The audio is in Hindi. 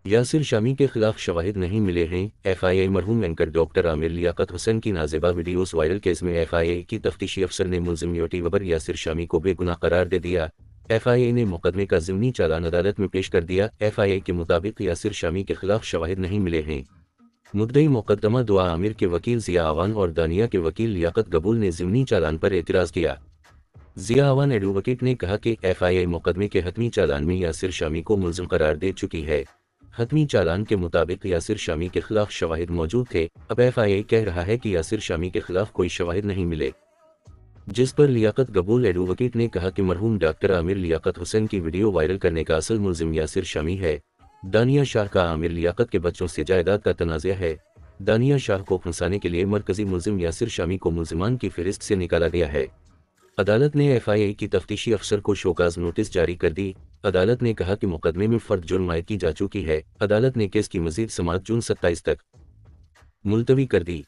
यासिर शामी के खिलाफ शवाहिद नहीं मिले हैं। एफआईए मरहूम एंकर डॉक्टर आमिर लियाकत हुसैन की नाजेबा वीडियोस वायरल केस में एफआईए की तफ्तीशी अफसर ने मुलजिम यूट्यूबर यासिर शामी को बेगुनाह करार दे दिया। एफआईए ने मुकदमे का ज़िमनी चालान अदालत में पेश कर दिया। एफआईए के मुताबिक यासिर शामी के खिलाफ शवाहिद नहीं मिले हैं। मुद्दई मुकदमा दुआ आमिर के वकील ज़िया आवान और दानिया के वकील लियाकत कबूल ने ज़िमनी चालान पर एतराज़ किया। ज़िया आवान एडवोकेट ने कहा कि एफआईए मुकदमे के हतमी चालान में यासिर शामी को मुलजिम करार दे चुकी है। हतमी चालान के मुताबिक यासिर शामी के खिलाफ शवाहिद मौजूद थे। अब एफआईए कह रहा है कि यासिर शामी के खिलाफ कोई शवाहिद नहीं मिले, जिस पर लियाकत कबूल एडवोकेट ने कहा कि मरहूम डॉक्टर आमिर लियाकत हुसैन की वीडियो वायरल करने का असल मुलजिम यासिर शामी है। दानिया शाह का आमिर लियाकत के बच्चों से जायदाद का तनाज़ा है। दानिया शाह को फंसाने के लिए मरकजी मुलजिम यासिर शामी को मुलजिमान की फहरिस्त से निकाला गया है। अदालत ने एफआईए की तफ्तीशी अफसर को शोकाज नोटिस जारी कर दी। अदालत ने कहा कि मुकदमे में फर्द जुर्म आयद की जा चुकी है। अदालत ने केस की मजीद समाअत जून 27 तक मुलतवी कर दी।